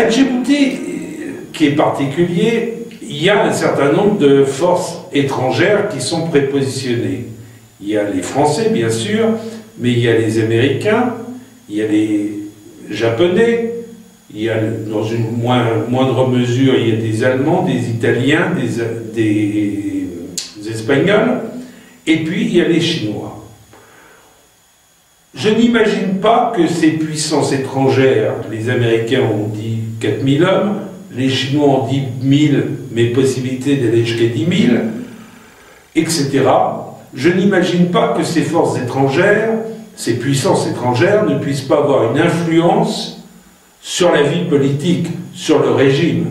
À Djibouti, qui est particulier, il y a un certain nombre de forces étrangères qui sont prépositionnées. Il y a les Français, bien sûr, mais il y a les Américains, il y a les Japonais, il y a, dans une moindre mesure, il y a des Allemands, des Italiens, des Espagnols, et puis il y a les Chinois. Je n'imagine pas que ces puissances étrangères, les Américains ont dit 4000 hommes, les Chinois ont dit 1000, mais possibilité d'aller jusqu'à 10 000, etc. Je n'imagine pas que ces forces étrangères, ces puissances étrangères ne puissent pas avoir une influence sur la vie politique, sur le régime.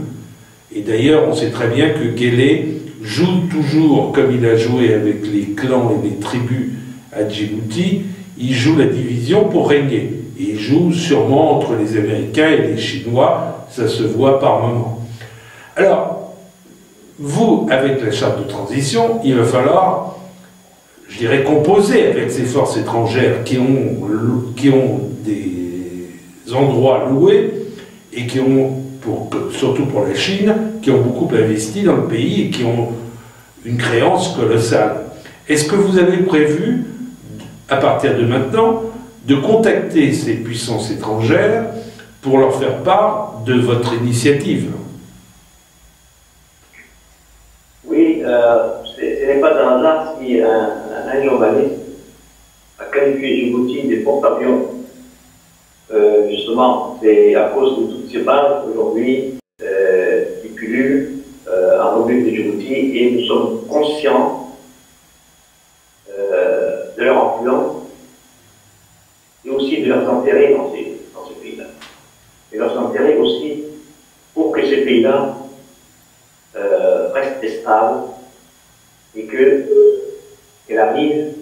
Et d'ailleurs, on sait très bien que Guelleh joue toujours, comme il a joué avec les clans et les tribus à Djibouti, il joue la division pour régner. Et il joue sûrement entre les Américains et les Chinois, ça se voit par moments. Alors, vous, avec la charte de transition, il va falloir, je dirais, composer avec ces forces étrangères qui ont des endroits loués et qui ont, surtout pour la Chine, qui ont beaucoup investi dans le pays et qui ont une créance colossale. Est-ce que vous avez prévu, à partir de maintenant, de contacter ces puissances étrangères pour leur faire part de votre initiative? Oui, ce n'est pas un hasard si un journaliste a qualifié Djibouti des porte-avions. Justement, c'est à cause de toutes ces bases aujourd'hui qui pullulent en République de Djibouti, et nous sommes conscients de leur influence et aussi de leurs intérêts dans ces pays-là. Et leurs intérêts aussi pour que ces pays-là restent stables et qu'elle arrive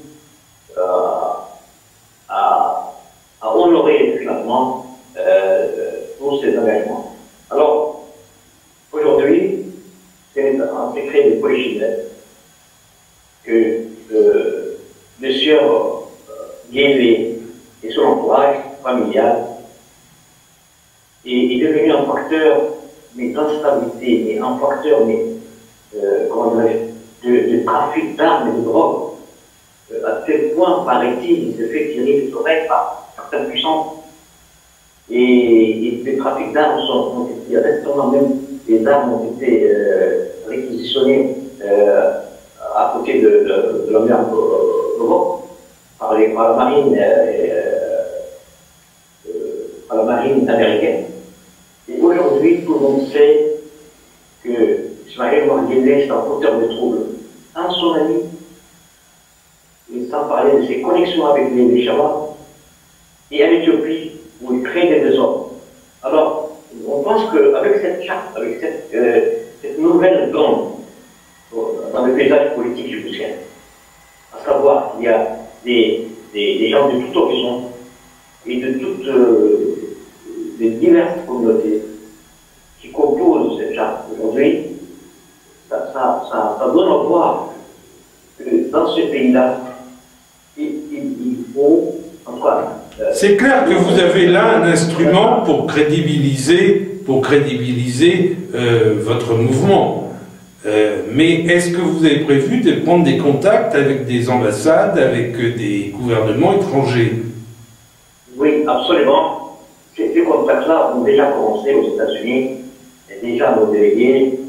à honorer finalement tous ces engagements. Alors, aujourd'hui, c'est un secret de polichinelle que le sieur Guelleh et son entourage familial est devenu un facteur d'instabilité, mais un facteur de trafic d'armes et de drogue. À tel point, paraît-il, il se fait tirer les oreilles par certaines puissances. Et les trafics d'armes ont été, récemment même, les armes ont été réquisitionnées à côté de la mer d'Europe par la marine américaine. Et aujourd'hui, tout le monde sait que Ismaël Omar Guelleh est un fauteur de troubles. Un son ami, et sans parler de ses connexions avec les Shabab, et en Éthiopie, où il crée des désordres. Alors, on pense qu'avec cette charte, avec cette nouvelle donne dans le paysage politique djiboutien, à savoir qu'il y a des gens de tout horizon et de toutes les diverses communautés qui composent cette charte aujourd'hui, ça donne à voir que dans ce pays-là, il faut, en tout cas, c'est clair que vous avez là un instrument pour crédibiliser votre mouvement. Mais est-ce que vous avez prévu de prendre des contacts avec des ambassades, avec des gouvernements étrangers? Oui, absolument. Ces contacts-là ont déjà commencé aux États-Unis. Déjà, nos délégués,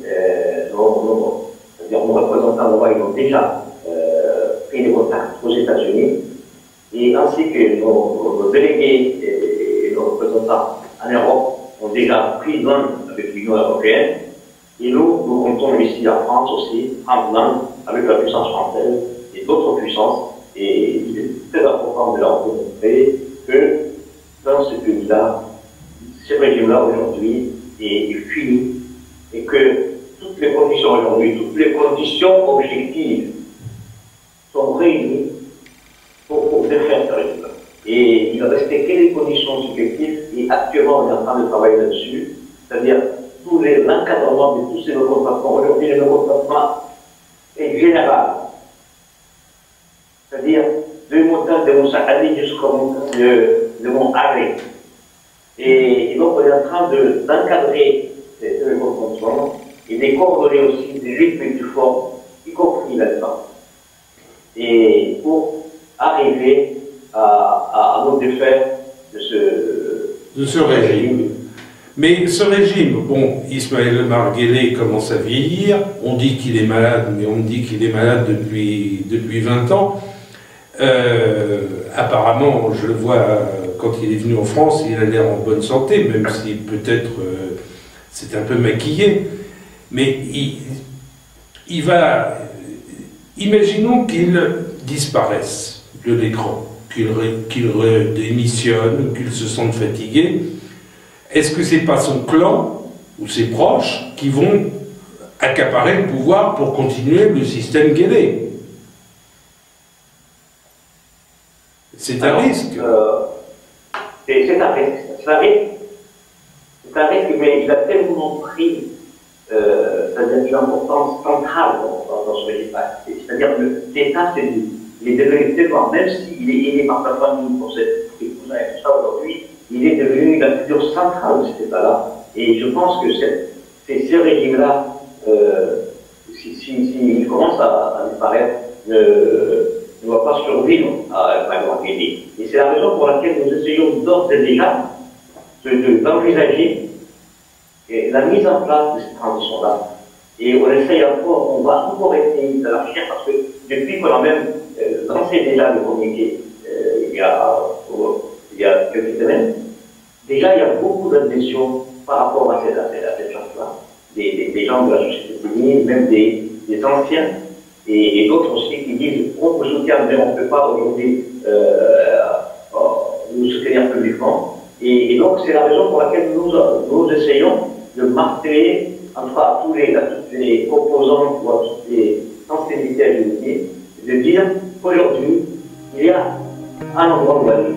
nos représentants là-bas, ils ont déjà pris des contacts aux États-Unis. Et ainsi que nos délégués et nos représentants en Europe ont déjà pris main avec l'Union européenne. Et nous comptons ici en France aussi, en main avec la puissance française et d'autres puissances. Et il est très important de leur montrer que dans ce pays-là, ce régime-là aujourd'hui est fini et que toutes les conditions aujourd'hui, toutes les conditions objectives sont réunies pour défaire ce régime. Et il ne restait que les conditions subjectives et actuellement on est en train de travailler là-dessus, c'est-à-dire l'encadrement de tous ces recontractements. Aujourd'hui, le recontractement est général. C'est-à-dire, du montant de Moussa Ali jusqu'au montant de Mont Agré. Et donc, on est en train d'encadrer ces consommation et de coordonner aussi des rythmes plus forts, y compris là-dedans. Et pour arriver à nous défaire de ce régime. Mais ce régime, bon, Ismaël Omar Guelleh commence à vieillir, on dit qu'il est malade, mais on me dit qu'il est malade depuis 20 ans. Apparemment, je le vois quand il est venu en France, il a l'air en bonne santé, même si peut-être c'est un peu maquillé. Mais il va... Imaginons qu'il disparaisse de l'écran, qu'il démissionne, qu'il se sente fatigué. Est-ce que c'est pas son clan ou ses proches qui vont accaparer le pouvoir pour continuer le système Guelleh? C'est un risque. C'est un risque. C'est un risque, mais il a tellement pris une importance centrale dans ce régime. C'est-à-dire que l'État, il est devenu tellement, même s'il est aidé par sa famille pour cette cousins et tout ça aujourd'hui, il est devenu la figure centrale de cet État-là. Et je pense que ces régimes-là, s'ils commencent à disparaître, ne va pas survivre à la grande guerre. Et c'est la raison pour laquelle nous essayons d'ores et déjà d'envisager la mise en place de cette transition-là. Et on essaye encore, on va encore essayer de la faire parce que depuis qu'on a même lancé déjà le communiqué il y a quelques semaines, déjà il y a beaucoup d'adhésions par rapport à cette chose-là. Des gens de la société civile, même des anciens, et d'autres aussi qui disent on vous soutient, mais on ne peut pas aujourd'hui nous soutenir publiquement. Et donc c'est la raison pour laquelle nous essayons de marteler à toutes les composantes ou à toutes les sensibilités à l'unité, de dire qu'aujourd'hui, il y a un endroit où aller.